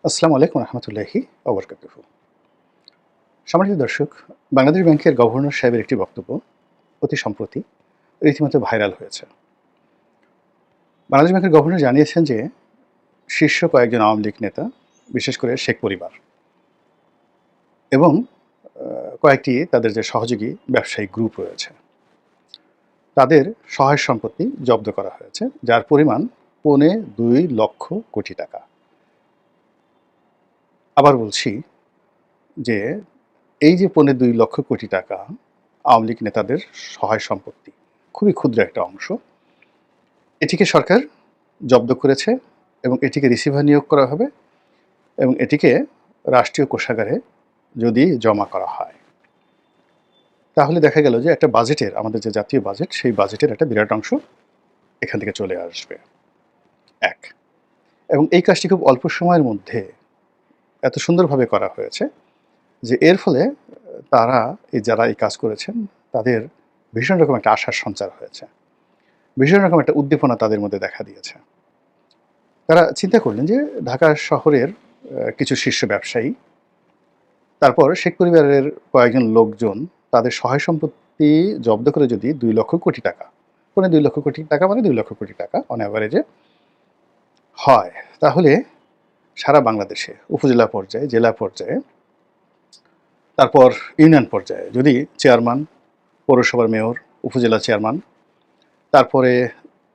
আসসালামু আলাইকুম রহমতুল্লাহি ওবরকাতুহু। সম্মানিত দর্শক, বাংলাদেশ ব্যাংকের গভর্নর সাহেবের একটি বক্তব্য অতি সম্প্রতি রীতিমতো ভাইরাল হয়েছে। বাংলাদেশ ব্যাংকের গভর্নর জানিয়েছেন যে শীর্ষ কয়েকজন আওয়ামী লীগ নেতা, বিশেষ করে শেখ পরিবার এবং কয়েকটি তাদের যে সহযোগী ব্যবসায়িক গ্রুপ রয়েছে, তাদের সহায় সম্পত্তি জব্দ করা হয়েছে, যার পরিমাণ 2.25 লক্ষ টাকা। আবার বলছি যে এই যে 2.25 লক্ষ টাকা আওয়ামী লীগ নেতাদের সহায় সম্পত্তি, খুবই ক্ষুদ্র একটা অংশ, এটিকে সরকার জব্দ করেছে এবং এটিকে রিসিভার নিয়োগ করা হবে এবং এটিকে রাষ্ট্রীয় কোষাগারে যদি জমা করা হয়, তাহলে দেখা গেল যে একটা বাজেটের, আমাদের যে জাতীয় বাজেট, সেই বাজেটের একটা বিরাট অংশ এখান থেকে চলে আসবে। এক, এবং এই কাজটি খুব অল্প সময়ের মধ্যে এত সুন্দরভাবে করা হয়েছে যে এর ফলে তারা যারা এই কাজ করেছেন তাদের ভীষণ রকম একটা আশার সঞ্চার হয়েছে, ভীষণ রকম একটা উদ্দীপনা তাদের মধ্যে দেখা দিয়েছে। তারা চিন্তা করলেন যে ঢাকা শহরের কিছু শীর্ষ ব্যবসায়ী, তারপর শেখ পরিবারের কয়েকজন লোকজন তাদের সহায় সম্পত্তি জব্দ করে যদি 2 লক্ষ কোটি টাকা, 2.25 লক্ষ কোটি টাকা মানে 2 লক্ষ কোটি টাকা অন অ্যাভারেজে হয়, তাহলে সারা বাংলাদেশে উপজেলা পর্যায়ে, জেলা পর্যায়ে, তারপর ইউনিয়ন পর্যায়ে যদি চেয়ারম্যান, পৌরসভার মেয়র, উপজেলা চেয়ারম্যান, তারপরে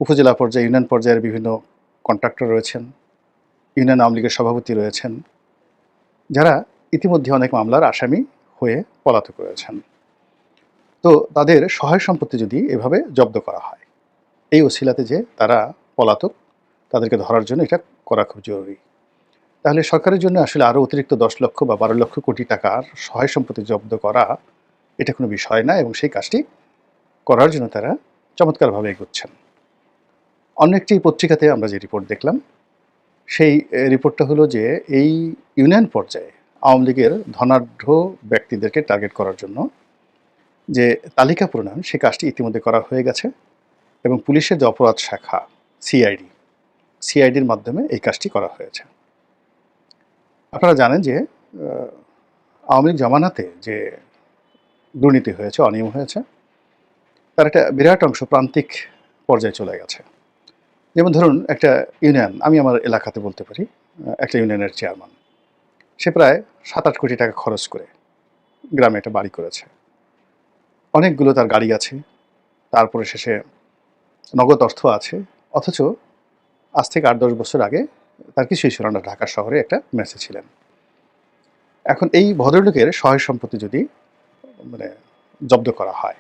উপজেলা পর্যায়ে, ইউনিয়ন পর্যায়ের বিভিন্ন কন্ট্রাক্টর রয়েছেন, ইউনিয়ন আওয়ামী লীগের সভাপতি রয়েছেন, যারা ইতিমধ্যে অনেক মামলার আসামি হয়ে পলাতক রয়েছেন, তো তাদের সহায় সম্পত্তি যদি এভাবে জব্দ করা হয়, এই ওসিলাতে যে তারা পলাতক, তাদেরকে ধরার জন্য এটা করা খুব জরুরি। তাহলে সরকারের জন্য আসলে আরও অতিরিক্ত 10 লক্ষ বা 12 লক্ষ কোটি টাকার সহায় সম্পত্তি জব্দ করা এটা কোনো বিষয় না, এবং সেই কাজটি করার জন্য তারা চমৎকারভাবে এগোচ্ছেন। অন্য একটি পত্রিকাতে আমরা যে রিপোর্ট দেখলাম, সেই রিপোর্টটা হলো যে এই ইউনিয়ন পর্যায়ে আওয়ামী লীগের ধনাঢ্য ব্যক্তিদেরকে টার্গেট করার জন্য যে তালিকা প্রণয়ন, সে কাজটি ইতিমধ্যে করা হয়ে গেছে এবং পুলিশের যে অপরাধ শাখা সিআইডির মাধ্যমে এই কাজটি করা হয়েছে। আপনারা জানেন যে আওয়ামী লীগ জামানাতে যে দুর্নীতি হয়েছে, অনিয়ম হয়েছে, তার একটা বিরাট অংশ প্রান্তিক পর্যায়ে চলে গেছে। যেমন ধরুন একটা ইউনিয়ন, আমি আমার এলাকাতে বলতে পারি, একটা ইউনিয়নের চেয়ারম্যান, সে প্রায় 7-8 কোটি টাকা খরচ করে গ্রামে একটা বাড়ি করেছে, অনেকগুলো তার গাড়ি আছে, তারপরে শেষে নগদ অর্থ আছে, অথচ আজ থেকে 8-10 বছর আগে তার কিছুই ছিল না, ঢাকা শহরে একটা মেসে ছিলেন। এখন এই ভদ্রলোকের সহায় সম্পত্তি যদি মানে জব্দ করা হয়,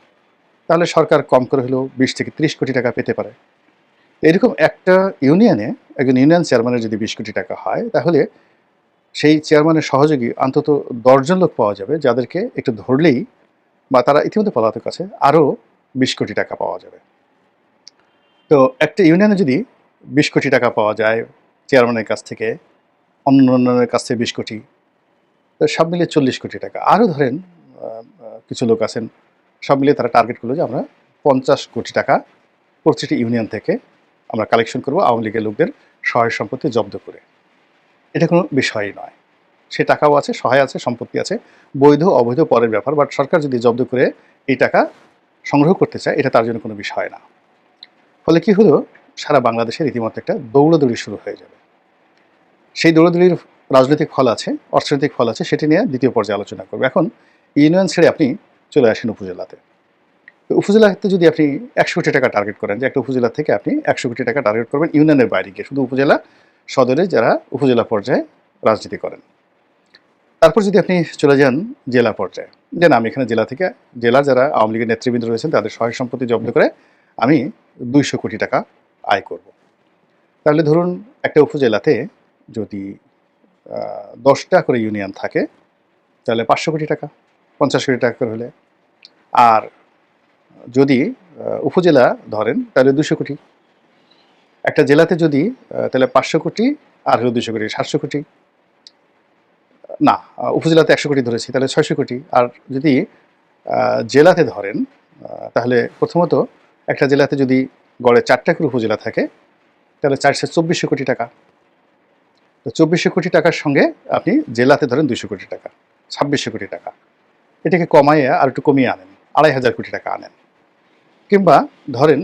তাহলে সরকার কম করে হলেও 20 থেকে 30 কোটি টাকা পেতে পারে। এরকম একটা ইউনিয়নে একজন ইউনিয়ন চেয়ারম্যানের যদি 20 কোটি টাকা হয়, তাহলে সেই চেয়ারম্যানের সহযোগী অন্তত 10 জন লোক পাওয়া যাবে, যাদেরকে একটু ধরলেই, বা তারা ইতিমধ্যে পলাতক আছে, আরও 20 কোটি টাকা পাওয়া যাবে। তো একটা ইউনিয়নে যদি 20 কোটি টাকা পাওয়া যায় চেয়ারম্যানের কাছ থেকে, অন্যান্যের কাছ থেকে 20 কোটি, তো সব মিলিয়ে 40 কোটি টাকা। আরও ধরেন কিছু লোক আছেন, সব মিলিয়ে তারা টার্গেট করলো যে আমরা 50 কোটি টাকা প্রতিটি ইউনিয়ন থেকে আমরা কালেকশন করবো আওয়ামী লীগের লোকদের সহায় সম্পত্তি জব্দ করে। এটা কোনো বিষয়ই নয়, সে টাকাও আছে, সহায় আছে, সম্পত্তি আছে, বৈধ অবৈধ পরের ব্যাপার, বাট সরকার যদি জব্দ করে এই টাকা সংগ্রহ করতে চায়, এটা তার জন্য কোনো বিষয় না। ফলে কি হলো, সারা বাংলাদেশে রীতিমতো একটা দৌড়াদৌড়ি শুরু হয়ে যাবে। সেই দৌড়াদৌড়ির রাজনৈতিক ফল আছে, অর্থনৈতিক ফল আছে, সেটি নিয়ে দ্বিতীয় পর্যায়ে আলোচনা করবো। এখন ইউনিয়ন ছেড়ে আপনি চলে আসেন উপজেলাতে। তো উপজেলাতে যদি আপনি 100 কোটি টাকা টার্গেট করেন, যে একটা উপজেলা থেকে আপনি 100 কোটি টাকা টার্গেট করবেন ইউনিয়নের বাইরে গিয়ে, শুধু উপজেলা সদরে যারা উপজেলা পর্যায়ে রাজনীতি করেন। তারপর যদি আপনি চলে যান জেলা পর্যায়ে, যে না, আমি এখানে জেলা থেকে, জেলার যারা আওয়ামী লীগের নেতৃবৃন্দ রয়েছেন তাদের সহায় সম্পত্তি জব্দ করে আমি 200 কোটি টাকা আয় করব। তাহলে ধরুন একটা উপজেলাতে যদি 10টা করে ইউনিয়ন থাকে, তাহলে 500 কোটি টাকা, 50 কোটি টাকা করে হলে। আর যদি উপজেলা ধরেন, তাহলে 200 কোটি। একটা জেলাতে যদি তাহলে 500 কোটি আর হলো 200 কোটি, 700 কোটি না, উপজেলাতে 100 কোটি ধরেছি, তাহলে 600 কোটি। আর যদি জেলাতে ধরেন, তাহলে প্রথমত একটা জেলাতে যদি গড়ে 4টা করে উপজেলা থাকে, তাহলে 424 কোটি টাকা। তো ২৪০০ কোটি টাকার সঙ্গে আপনি জেলাতে ধরেন ২০০ কোটি টাকা, ২৬০০ কোটি টাকা, এটাকে কমাইয়ে আর একটু কমিয়ে আনেন, ২৫০০ কোটি টাকা আনেন, কিংবা ধরেন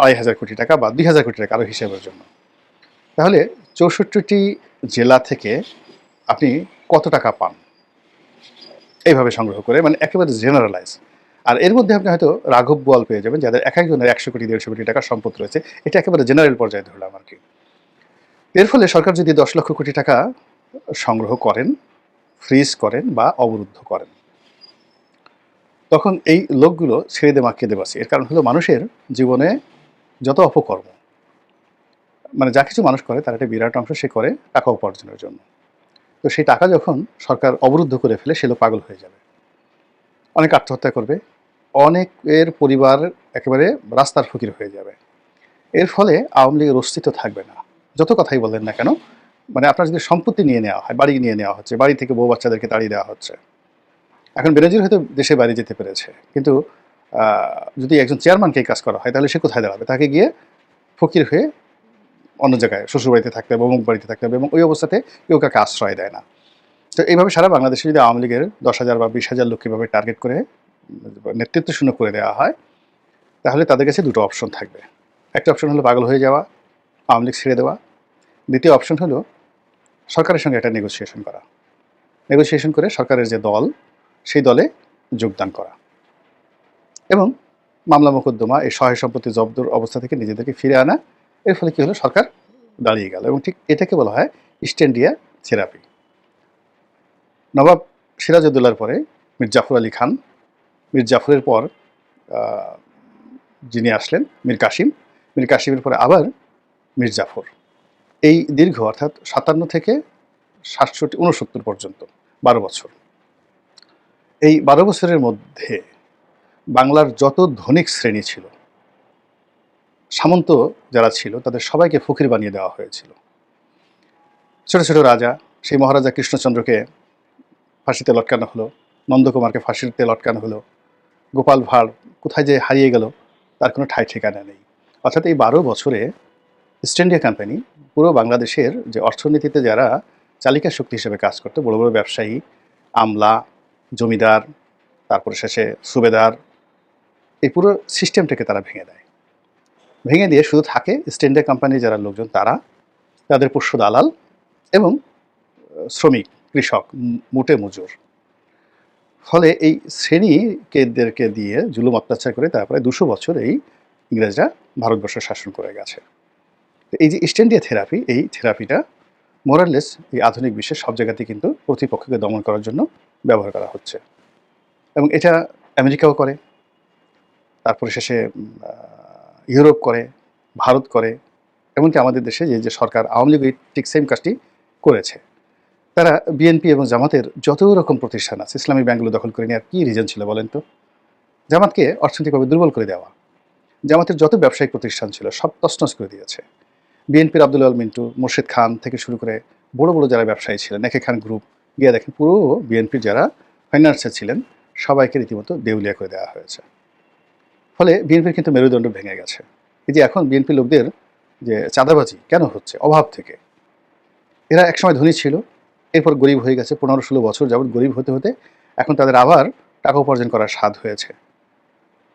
২৫০০ কোটি টাকা বা ২০০০ কোটি টাকা আরও হিসেবের জন্য। তাহলে ৬৪টি জেলা থেকে আপনি কত টাকা পান এইভাবে সংগ্রহ করে, মানে একেবারে জেনারেলাইজ। আর এর মধ্যে আপনি হয়তো রাঘব বোয়াল পেয়ে যাবেন যাদের এক একজনের ১০০ কোটি ১৫০ কোটি টাকার সম্পদ রয়েছে। এটা একেবারে জেনারেল পর্যায়ে ধরলাম আর কি। এর ফলে সরকার যদি ১০ লক্ষ কোটি টাকা সংগ্রহ করেন, ফ্রিজ করেন বা অবরুদ্ধ করেন, তখন এই লোকগুলো ছেড়ে দে মাখিয়ে দে বাঁচি। এর কারণ হলো মানুষের জীবনে যত অপকর্ম, মানে যা কিছু মানুষ করে তার একটা বিরাট অংশ সে করে টাকা উপার্জনের জন্য। তো সেই টাকা যখন সরকার অবরুদ্ধ করে ফেলে, সে লোক পাগল হয়ে যাবে, অনেক আত্মহত্যা করবে, অনেকের পরিবার একেবারে রাস্তার ফকির হয়ে যাবে। এর ফলে আওয়ামী লীগের অস্তিত্ব থাকবে না, যত কথাই বললেন না কেন। মানে আপনার যদি সম্পত্তি নিয়ে নেওয়া হয়, বাড়ি নিয়ে নেওয়া হচ্ছে, বাড়ি থেকে বউ বাচ্চাদেরকে তাড়িয়ে দেওয়া হচ্ছে। এখন বেনজির হয়তো দেশে বাইরে যেতে পেরেছে, কিন্তু যদি একজন চেয়ারম্যানকে এই কাজ করা হয় তাহলে সে কোথায় দাঁড়াবে? তাকে গিয়ে ফকির হয়ে অন্য জায়গায় শ্বশুরবাড়িতে থাকতে হবে, অমুক বাড়িতে থাকতে হবে, এবং ওই অবস্থাতে কেউ কাকে আশ্রয় দেয় না। তো এইভাবে সারা বাংলাদেশে যদি আওয়ামী লীগের ১০,০০০ বা ২০,০০০ লোককে এভাবে টার্গেট করে নেতৃত্ব শূন্য করে দেওয়া হয়, তাহলে তাদের কাছে দুটো অপশন থাকবে। একটা অপশন হলো পাগল হয়ে যাওয়া, আওয়ামী লীগ ছেড়ে দেওয়া। দ্বিতীয় অপশন হলো সরকারের সঙ্গে একটা নেগোসিয়েশন করা, নেগোসিয়েশন করে সরকারের যে দল, সেই দলে যোগদান করা এবং মামলা মোকদ্দমা, এই সহায় সম্পত্তি জব্দর অবস্থা থেকে নিজেদেরকে ফিরে আনা। এর ফলে কী হলো? সরকার দাঁড়িয়ে গেল। এবং ঠিক এটাকে বলা হয় ইস্ট ইন্ডিয়া থেরাপি। নবাব সিরাজউদ্দৌলার পরে মীর জাফর আলী খান, মীর জাফরের পর যিনি আসলেন মীর কাসিম, মীর কাসিমের পরে আবার মীর জাফর। এই দীর্ঘ অর্থাৎ ৫৭ থেকে ৬৭-৬৯ পর্যন্ত ১২ বছর। এই ১২ বছরের মধ্যে বাংলার যত ধনিক শ্রেণী ছিল, সামন্ত যারা ছিল, তাদের সবাইকে ফকির বানিয়ে দেওয়া হয়েছিল। ছোট ছোট রাজা, সেই মহারাজা কৃষ্ণচন্দ্রকে ফাঁসিতে লটকানো হলো, নন্দকুমারকে ফাঁসিতে লটকানো হলো, গোপাল ভাঁড় কোথায় যে হারিয়ে গেল তার কোনো ঠাঁই ঠিকানা নেই। অর্থাৎ এই ১২ বছরে ইস্ট ইন্ডিয়া কোম্পানি পুরো বাংলাদেশের যে অর্থনীতিতে যারা চালিকা শক্তি হিসেবে কাজ করতো, বড় বড় ব্যবসায়ী, আমলা, জমিদার, তারপরে শেষে সুবেদার, এই পুরো সিস্টেমটাকে তারা ভেঙে দেয়। ভেঙে দিয়ে শুধু থাকে ইস্ট ইন্ডিয়া কোম্পানির যারা লোকজন, তারা, তাদের পোষ্য দালাল এবং শ্রমিক, কৃষক, মুটে মজুর। ফলে এই শ্রেণীদেরকে দিয়ে জুলুম অত্যাচার করে তারপরে ২০০ বছর এই ইংরেজরা ভারতবর্ষ শাসন করে গেছে। এই যে ইস্ট ইন্ডিয়া থেরাপি, এই থেরাপিটা মোরাললেস এই আধুনিক বিশ্বের সব জায়গাতে কিন্তু প্রতিপক্ষকে দমন করার জন্য ব্যবহার করা হচ্ছে। এবং এটা আমেরিকাও করে, তারপরে শেষে ইউরোপ করে, ভারত করে, এমনকি আমাদের দেশে যে সরকার, আওয়ামী লীগ ঠিক সেম কাজটি করেছে। তারা বিএনপি এবং জামাতের যত রকম প্রতিষ্ঠান আছে, ইসলামী ব্যাংকগুলো দখল করে নেওয়ার কী রিজন ছিল বলেন তো? জামাতকে অর্থনৈতিকভাবে দুর্বল করে দেওয়া। জামাতের যত ব্যবসায়িক প্রতিষ্ঠান ছিল সব তছনছ করে দিয়েছে। বিএনপির আব্দুল আল মিন্টু, মোর্শেদ খান থেকে শুরু করে বড় বড় যারা ব্যবসায়ী ছিলেন, একে খান গ্রুপ, গিয়ে দেখেন পুরো বিএনপির যারা ফাইন্যান্সে ছিলেন সবাইকে রীতিমতো দেউলিয়া করে দেওয়া হয়েছে। ফলে বিএনপির কিন্তু মেরুদণ্ড ভেঙে গেছে। এই যে এখন বিএনপি লোকদের যে চাঁদাবাজি কেন হচ্ছে? অভাব থেকে। এরা একসময় ধনী ছিল, এরপর গরিব হয়ে গেছে। ১৫-১৬ বছর যাবৎ গরিব হতে হতে এখন তাদের আবার টাকা উপার্জন করার স্বাদ হয়েছে।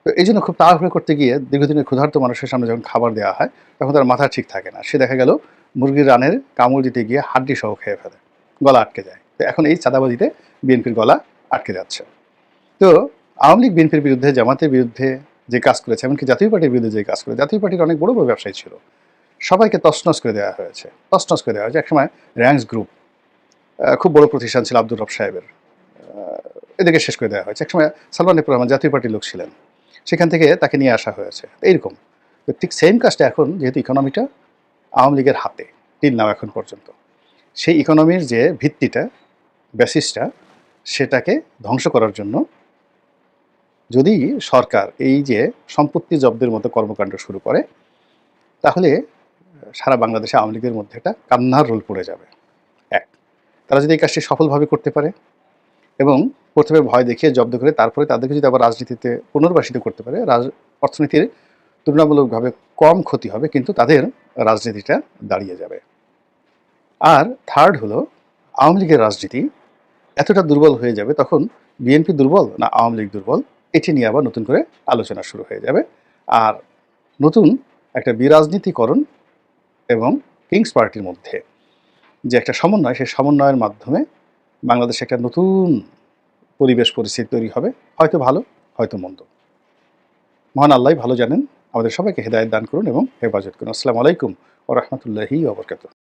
তো এই জন্য খুব তাড়াহুড়ো করতে গিয়ে দীর্ঘদিনের ক্ষুধার্ত মানুষের সামনে যখন খাবার দেওয়া হয়, তখন তার মাথা ঠিক থাকে না। সে দেখা গেল মুরগির রানের কামড় দিতে গিয়ে হাড্ডি সহ খেয়ে ফেলে, গলা আটকে যায়। তো এখন এই চাঁদাবাজিতে বিএনপির গলা আটকে যাচ্ছে। তো আওয়ামী লীগ বিএনপির বিরুদ্ধে, জামাতের বিরুদ্ধে যে কাজ করেছে, এমনকি জাতীয় পার্টির বিরুদ্ধে যে কাজ করে, জাতীয় পার্টির অনেক বড় বড় ব্যবসায়ী ছিল, সবাইকে তছনছ করে দেওয়া হয়েছে। তছনছ করে দেওয়া হয়েছে। একসময় র্যাঙ্কস গ্রুপ খুব বড় প্রতিষ্ঠান ছিল আব্দুর রব সাহেবের, এদেরকে শেষ করে দেওয়া হয়েছে। একসময় সালমান এফ রহমান জাতীয় পার্টির লোক ছিলেন, সেখান থেকে তাকে নিয়ে আসা হয়েছে। এইরকম তো ঠিক সেম কাজটা এখন, যেহেতু ইকোনমিটা আওয়ামী লীগের হাতে টিল নাও এখন পর্যন্ত, সেই ইকোনমির যে ভিত্তিটা, বেসিসটা, সেটাকে ধ্বংস করার জন্য যদি সরকার এই যে সম্পত্তি জব্দের মতো কর্মকাণ্ড শুরু করে, তাহলে সারা বাংলাদেশে আওয়ামী লীগের মধ্যে একটা কান্নার রোল পড়ে যাবে। এক, তারা যদি এই কাজটি সফলভাবে করতে পারে এবং প্রথমে ভয় দেখিয়ে জব্দ করে তারপরে তাদেরকে যদি আবার রাজনীতিতে পুনর্বাসিত করতে পারে, অর্থনীতির তুলনামূলকভাবে কম ক্ষতি হবে, কিন্তু তাদের রাজনীতিটা দাঁড়িয়ে যাবে। আর থার্ড হলো আওয়ামী লীগের রাজনীতি এতটা দুর্বল হয়ে যাবে, তখন বিএনপি দুর্বল না আওয়ামী লীগ দুর্বল, এটি নিয়ে আবার নতুন করে আলোচনা শুরু হয়ে যাবে। আর নতুন একটা বিরাজনীতিকরণ এবং কিংস পার্টির মধ্যে যে একটা সমন্বয়, সেই সমন্বয়ের মাধ্যমে বাংলাদেশে একটা নতুন পরিবেশ পরিস্থিতি তৈরি হবে, হয়তো ভালো, হয়তো মন্দ। মহান আল্লাহ ভালো জানেন। আমাদের সবাইকে হেদায়েত দান করুন এবং হেফাজত করুন। আসসালামু আলাইকুম ওয়া রাহমাতুল্লাহি ওয়া বারাকাতুহু।